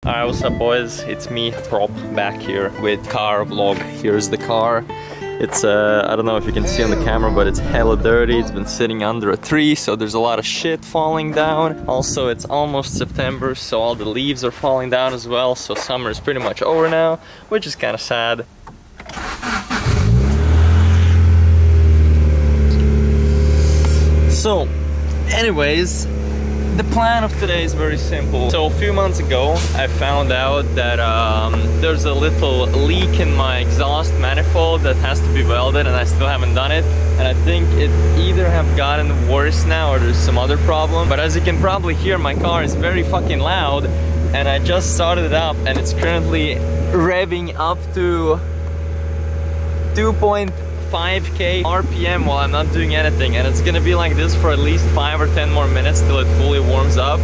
Alright, what's up boys? It's me, Prop, back here with car vlog. Here's the car. It's I don't know if you can see on the camera, but it's hella dirty. It's been sitting under a tree, so there's a lot of shit falling down. Also, it's almost September, so all the leaves are falling down as well. So summer is pretty much over now, which is kind of sad. So, anyways, the plan of today is very simple. So a few months ago, I found out that there's a little leak in my exhaust manifold that has to be welded, and I still haven't done it. And I think it either have gotten worse now or there's some other problem. But as you can probably hear, my car is very fucking loud, and I just started it up and it's currently revving up to 2.5k RPM while I'm not doing anything, and it's gonna be like this for at least 5 or 10 more minutes till it fully warms up,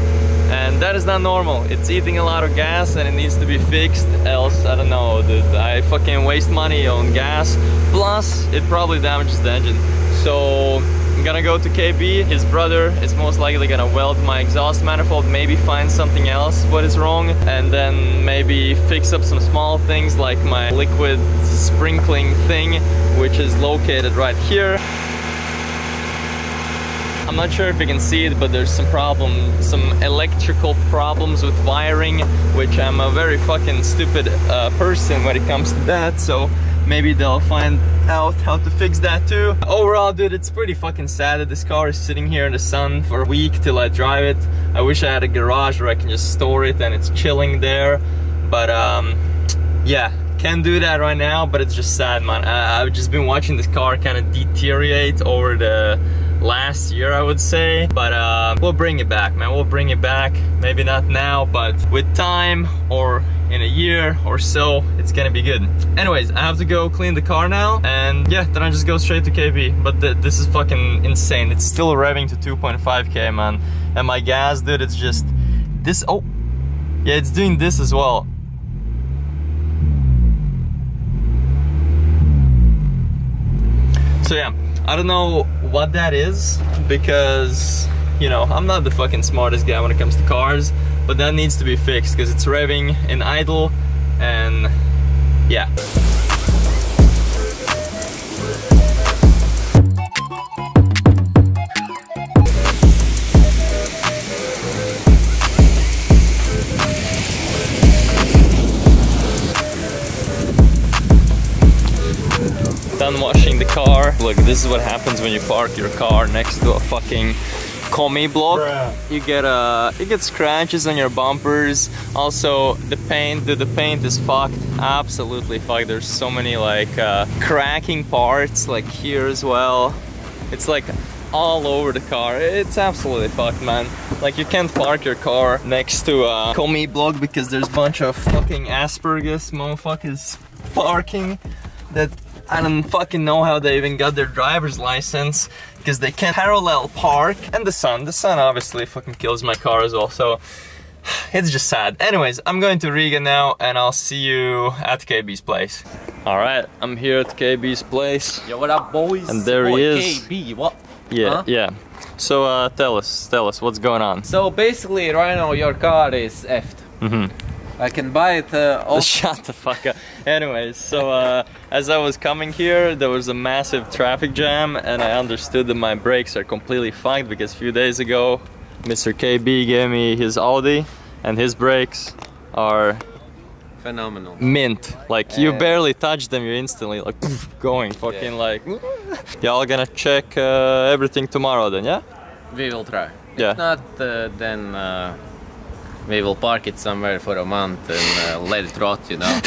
and that is not normal. It's eating a lot of gas and it needs to be fixed, else I don't know, dude, I fucking waste money on gas, plus it probably damages the engine. So I'm gonna go to KB. His brother is most likely gonna weld my exhaust manifold, maybe find something else what is wrong, and then maybe fix up some small things like my liquid sprinkling thing, which is located right here. I'm not sure if you can see it, but there's some electrical problems with wiring, which I'm a very fucking stupid person when it comes to that, so maybe they'll find out how to fix that too. Overall, dude, it's pretty fucking sad that this car is sitting here in the sun for a week till I drive it. I wish I had a garage where I can just store it and it's chilling there, but yeah, can't do that right now. But it's just sad, man. I've just been watching this car kind of deteriorate over the last year, I would say, but we'll bring it back, man. We'll bring it back, maybe not now, but with time or in a year or so, it's gonna be good. Anyways, I have to go clean the car now, and yeah, then I just go straight to KB. But this is fucking insane. It's still revving to 2.5k, man, and my gas, dude, it's just this. Oh yeah, it's doing this as well. So yeah, I don't know what that is, because, you know, I'm not the fucking smartest guy when it comes to cars, but that needs to be fixed because it's revving in idle, and yeah. Done washing the car. Look, this is what happens when you park your car next to a fucking commie block. You get scratches on your bumpers. Also, the paint, dude, the paint is fucked, absolutely fucked. There's so many like cracking parts, like here as well. It's like all over the car. It's absolutely fucked, man. Like, you can't park your car next to a commie block because there's a bunch of fucking Asperger's motherfuckers parking that I don't fucking know how they even got their driver's license, because they can't parallel park. And the sun obviously fucking kills my car as well, so it's just sad. Anyways, I'm going to Riga now, and I'll see you at KB's place. Alright, I'm here at KB's place. Yo, what up, boys? And there he is. KB, what? Yeah, huh? yeah. So tell us what's going on. So basically, right now your car is effed. I can buy it off. Shut the fuck up. Anyways, so as I was coming here, there was a massive traffic jam, and I understood that my brakes are completely fucked because a few days ago Mr. KB gave me his Audi, and his brakes are phenomenal. Mint. Like, you barely touch them, you're instantly like poof, going fucking like. Y'all gonna check everything tomorrow then, yeah? We will try. Yeah. If not, then we will park it somewhere for a month and let it rot, you know.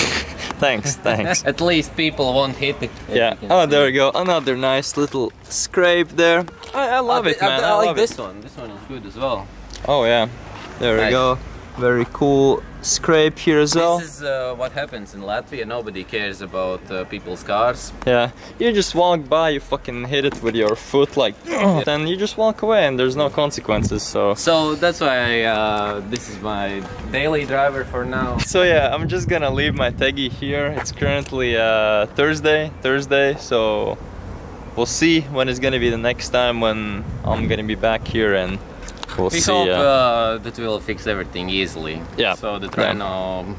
Thanks. At least people won't hit it. Yeah. Oh, there we go. Another nice little scrape there. I love it, man. I like love this one. This one is good as well. Oh yeah. There we go. Very cool scrape here as well. This is what happens in Latvia. Nobody cares about people's cars. Yeah, you just walk by, you fucking hit it with your foot like, and you just walk away, and there's no consequences. So that's why this is my daily driver for now. So yeah, I'm just gonna leave my Teggy here. It's currently Thursday, so we'll see when it's gonna be the next time when I'm gonna be back here and We'll we see. hope that we'll fix everything easily. Yeah. So the Rhino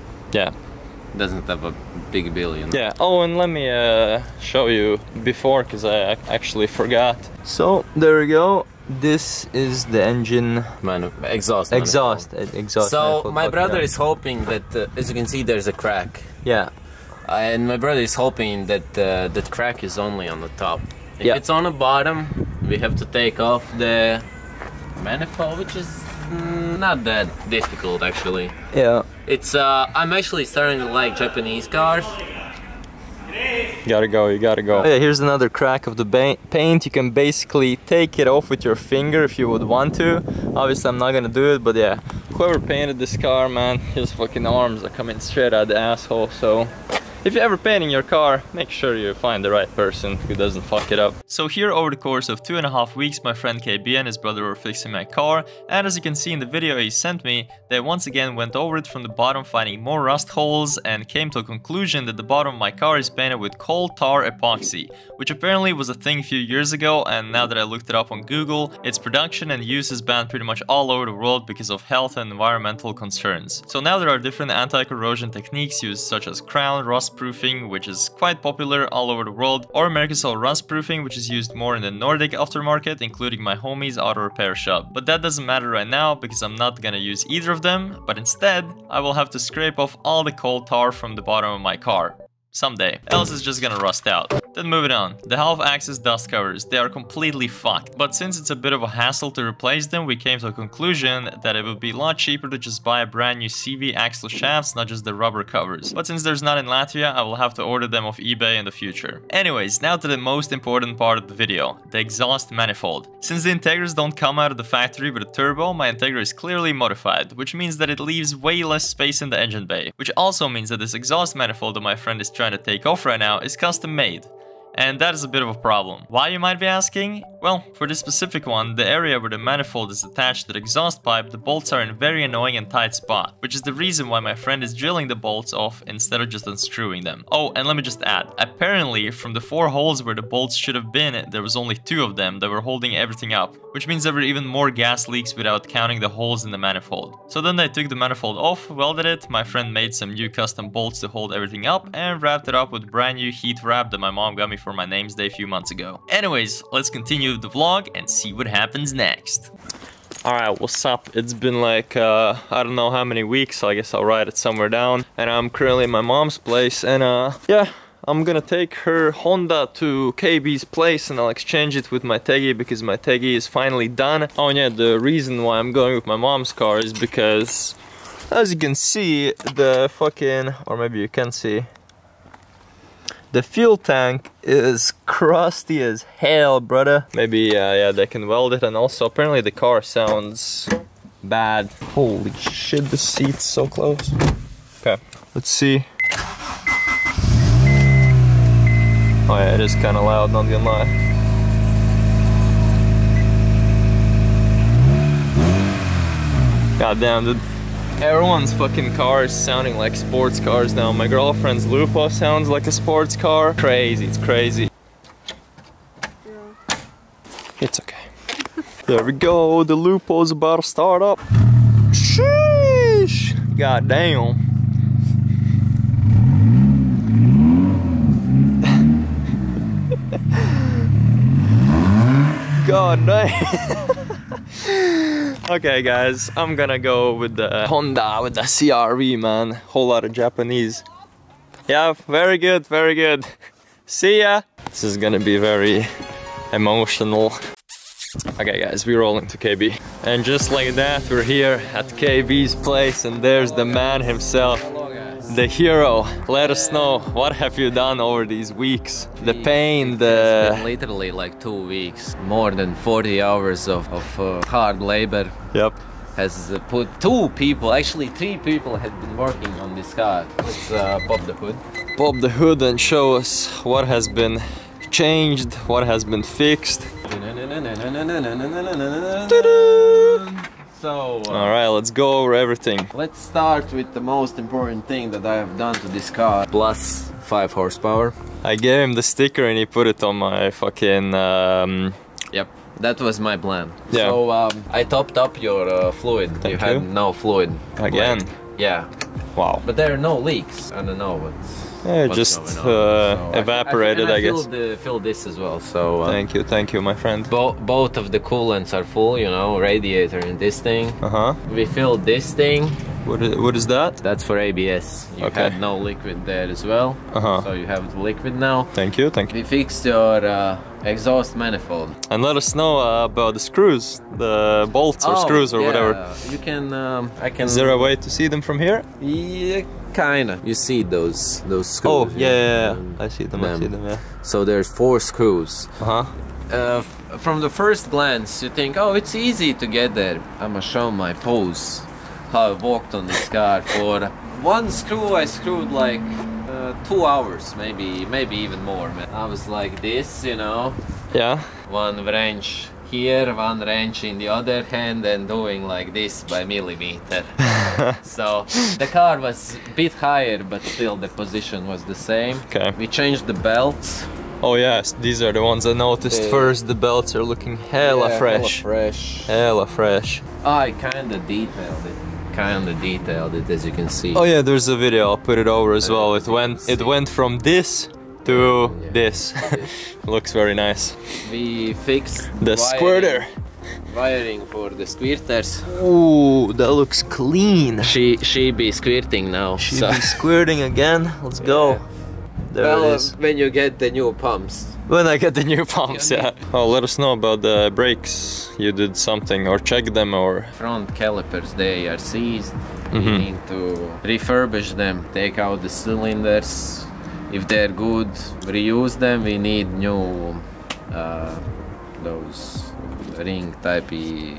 doesn't have a big bill, you know? Yeah. Oh, and let me show you before, because I actually forgot. So there we go. This is the engine exhaust. So my brother is hoping that, as you can see, there's a crack. Yeah. And my brother is hoping that that crack is only on the top. If it's on the bottom, we have to take off the manifold, which is not that difficult actually. Yeah. It's I'm actually starting to like Japanese cars. You gotta go. Oh, yeah, here's another crack of the paint. You can basically take it off with your finger if you would want to. Obviously I'm not gonna do it, but yeah. Whoever painted this car, man, his fucking arms are coming straight out the asshole, so... If you're ever painting your car, make sure you find the right person who doesn't fuck it up. So here over the course of 2.5 weeks, my friend KB and his brother were fixing my car, and as you can see in the video he sent me, they once again went over it from the bottom, finding more rust holes, and came to a conclusion that the bottom of my car is painted with coal tar epoxy, which apparently was a thing a few years ago, and now that I looked it up on Google, its production and use is banned pretty much all over the world because of health and environmental concerns. So now there are different anti-corrosion techniques used, such as crown rust proofing, which is quite popular all over the world, or American-style rust proofing, which is used more in the Nordic aftermarket, including my homie's auto repair shop. But that doesn't matter right now because I'm not gonna use either of them, but instead I will have to scrape off all the coal tar from the bottom of my car. Someday, else it's just gonna rust out. Then moving on, the half-axis dust covers, they are completely fucked, but since it's a bit of a hassle to replace them, we came to a conclusion that it would be a lot cheaper to just buy a brand new CV axle shafts, not just the rubber covers. But since there's none in Latvia, I will have to order them off eBay in the future. Anyways, now to the most important part of the video, the exhaust manifold. Since the Integras don't come out of the factory with a turbo, my Integra is clearly modified, which means that it leaves way less space in the engine bay, which also means that this exhaust manifold that my friend is trying to take off right now is custom made. And that is a bit of a problem. Why, you might be asking? Well, for this specific one, the area where the manifold is attached to the exhaust pipe, the bolts are in a very annoying and tight spot, which is the reason why my friend is drilling the bolts off instead of just unscrewing them. Oh, and let me just add, apparently from the 4 holes where the bolts should have been, there was only 2 of them that were holding everything up, which means there were even more gas leaks without counting the holes in the manifold. So then they took the manifold off, welded it, my friend made some new custom bolts to hold everything up, and wrapped it up with brand new heat wrap that my mom got me for my name's day a few months ago. Anyways, let's continue the vlog and see what happens next. Alright, what's up? It's been like, I don't know how many weeks, so I guess I'll write it somewhere down. And I'm currently at my mom's place, and yeah, I'm gonna take her Honda to KB's place and I'll exchange it with my Teggy because my Teggy is finally done. Oh yeah, the reason why I'm going with my mom's car is because, as you can see, the fucking, or maybe you can see, the fuel tank is crusty as hell, brother. Maybe, yeah, they can weld it, and also apparently the car sounds bad. Holy shit, the seat's so close. Okay, let's see. Oh yeah, it is kind of loud, not gonna lie. God damn, dude. Everyone's fucking car is sounding like sports cars now. My girlfriend's Lupo sounds like a sports car. Crazy, it's crazy. Yeah. It's okay. There we go, the Lupo's about to start up. Sheesh! God damn. God damn. Okay guys, I'm gonna go with the Honda, with the CRV, man. Whole lot of Japanese. Yeah, very good, very good. See ya! This is gonna be very emotional. Okay guys, we're rolling to KB. And just like that, we're here at KB's place, and there's the man himself. The hero. Let us know, what have you done over these weeks? The pain, the... It's been literally like 2 weeks. More than 40 hours of hard labor. Yep. Has put 2 people, actually 3 people have been working on this car. Let's pop the hood. Pop the hood and show us what has been changed, what has been fixed. So, alright, let's go over everything. Let's start with the most important thing that I have done to this car. Plus 5 horsepower. I gave him the sticker and he put it on my fucking Yep, that was my plan. Yeah. So I topped up your fluid. Thank you had you. no fluid. Again. Like, yeah. Wow. But there are no leaks. I don't know what's. Yeah, what's just going on. So evaporated, I guess. Filled this as well. So Thank you, my friend. both of the coolants are full. You know, radiator in this thing. We filled this thing. What is that? That's for ABS. You Okay. had no liquid there as well. So you have the liquid now. Thank you. We fixed your exhaust manifold. And let us know about the screws, the bolts or screws or whatever. You can. I can. Is there a way to see them from here? Yeah, kinda. You see those screws? Oh yeah. I see them. Yeah. So there's 4 screws. From the first glance, you think, oh, it's easy to get there. I'ma show my pose. How I walked on this car. For 1 screw, I screwed like 2 hours, maybe even more, man. I was like this, you know. Yeah. 1 wrench here, 1 wrench in the other hand, and doing like this by millimeter. So the car was a bit higher, but still the position was the same. Okay. We changed the belts. Oh yes, these are the ones I noticed first. The belts are looking hella fresh. Hella fresh. I kinda detailed it, as you can see. Oh yeah, there's a video. I'll put it over as well. It went from this to this. Looks very nice. We fixed the squirter. Wiring for the squirters. Ooh, that looks clean. She be squirting now. She be squirting again. Let's go. There it is. When you get the new pumps. When I get the new pumps, yeah. Oh, let us know about the brakes. You did something or check them or... Front calipers, they are seized. We need to refurbish them, take out the cylinders. If they're good, reuse them. We need new those ring typey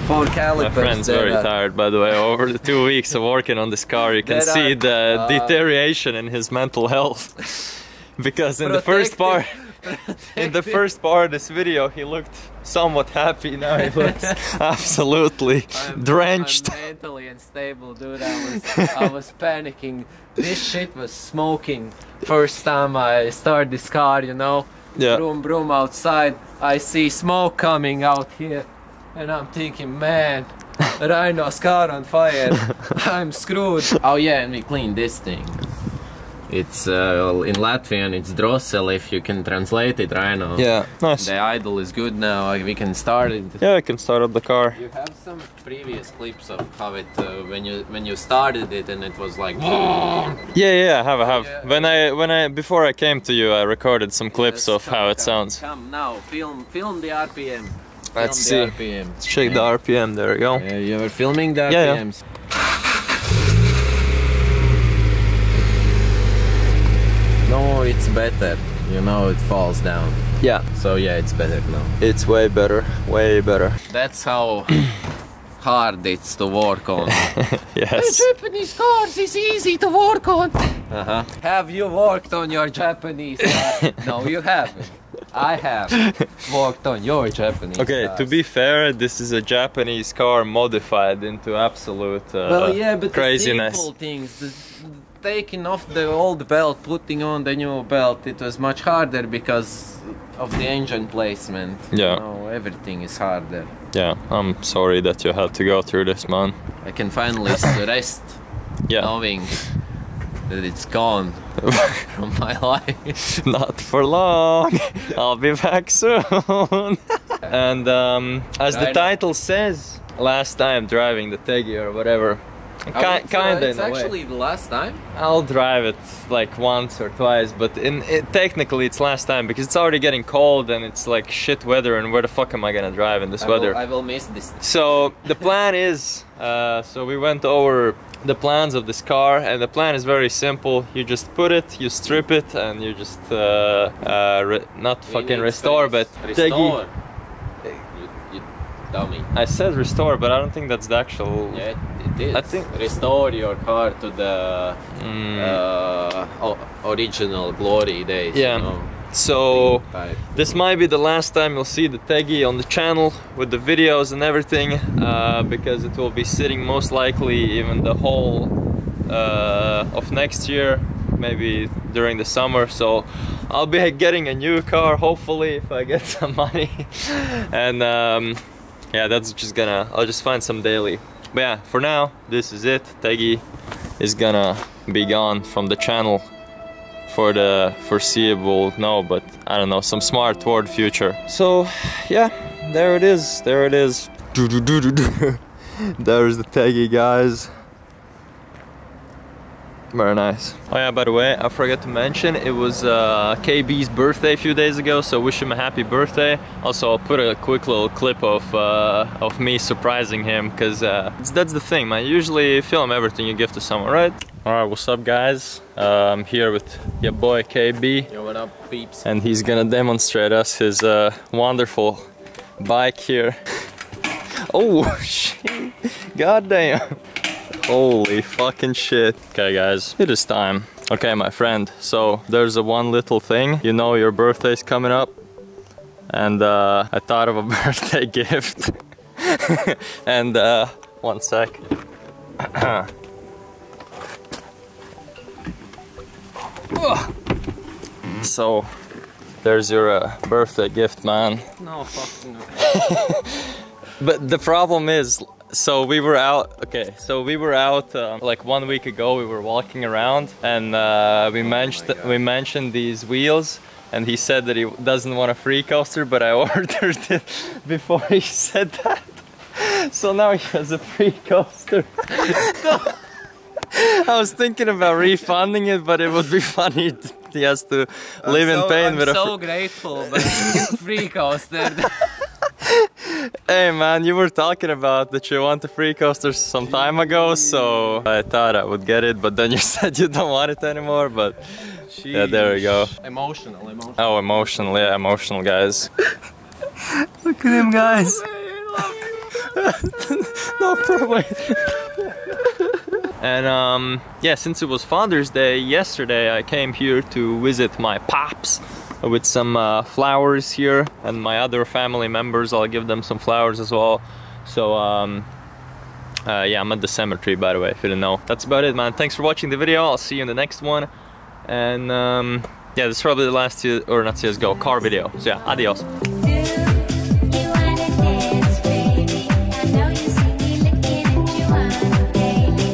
4 calipers. My friend's very tired, by the way. Over the 2 weeks of working on this car, you can see the deterioration in his mental health. Because in the first part of this video, he looked somewhat happy. Now he looks absolutely drenched. I'm mentally unstable, dude. I was panicking. This shit was smoking. First time I start this car, you know. Yeah. Broom, broom outside. I see smoke coming out here. And I'm thinking, man, Rhino's car on fire. I'm screwed. Oh yeah, and we cleaned this thing. It's in Latvian, it's drossel, if you can translate it, Rhino. Yeah, nice. The idle is good now. We can start it. Yeah, I can start up the car. You have some previous clips of how it when you started it and it was like. Yeah, I have. Yeah. Before I came to you, I recorded some clips of how it sounds. Come now, film the RPM. Let's see. RPM. Let's check the RPM. There we go. Yeah, you were filming the RPMs. No, it's better. You know, it falls down. Yeah. So yeah, it's better now. It's way better. Way better. That's how hard it's to work on. Yes. The Japanese cars is easy to work on. Have you worked on your Japanese car? No, you haven't. I have worked on your Japanese cars. To be fair, this is a Japanese car modified into absolute craziness. The simple things, taking off the old belt, putting on the new belt, it was much harder because of the engine placement. Yeah. You know, everything is harder. Yeah, I'm sorry that you had to go through this, man. I can finally rest knowing that it's gone from my life. Not for long. I'll be back soon. And as the title says, last time driving the Teggy or whatever. Kinda it's actually the last time. I'll drive it like once or twice, but technically it's last time because it's already getting cold and it's like shit weather, and where the fuck am I gonna drive in this weather? I will miss this. So the plan is, so we went over the plans of this car, and the plan is very simple. You just put it, you strip it, and you just not fucking restore, but restore. You dummy. I said restore, but I don't think that's the actual. Yeah, it is. I think restore your car to the original glory days. Yeah. You know? So this might be the last time you'll see the Teggy on the channel with the videos and everything, because it will be sitting most likely even the whole of next year, maybe during the summer. So I'll be getting a new car hopefully if I get some money. And yeah, that's just gonna, I'll just find some daily. But yeah, for now, this is it. Teggy is gonna be gone from the channel for the foreseeable, no, but I don't know, some smart toward future. So yeah, there it is, there it is. There's the Teggy, guys. Very nice. Oh yeah, by the way, I forgot to mention, it was KB's birthday a few days ago, so wish him a happy birthday. Also, I'll put a quick little clip of me surprising him, because that's the thing, man. You usually film everything you give to someone, right? Alright, what's up, guys? I'm here with your boy KB. Yo, what up, peeps? And he's gonna demonstrate us his wonderful bike here. Oh, shit. Goddamn. Holy fucking shit. Okay, guys, it is time. Okay, my friend, so there's a one little thing. You know your birthday's coming up, and I thought of a birthday gift. And one sec. So there's your birthday gift, man. No fucking. But the problem is, so we were out, okay, so we were out like 1 week ago. We were walking around, and we mentioned these wheels, and he said that he doesn't want a free coaster, but I ordered it before he said that. So now he has a free coaster. I was thinking about refunding it, but it would be funny. He has to live in pain with a... I'm so grateful, but it's free coaster. Hey man, you were talking about that you want a free coaster some time ago, so I thought I would get it, but then you said you don't want it anymore, but yeah, there we go. Emotional. Oh, emotional, yeah, emotional, guys. Look at him, guys. No problem. And yeah, since it was Father's Day yesterday, I came here to visit my pops with some flowers here, and my other family members, I'll give them some flowers as well. So yeah, I'm at the cemetery, by the way, if you didn't know. That's about it, man. Thanks for watching the video. I'll see you in the next one. And yeah, this is probably the last, or not CSGO, car video. So yeah, adios.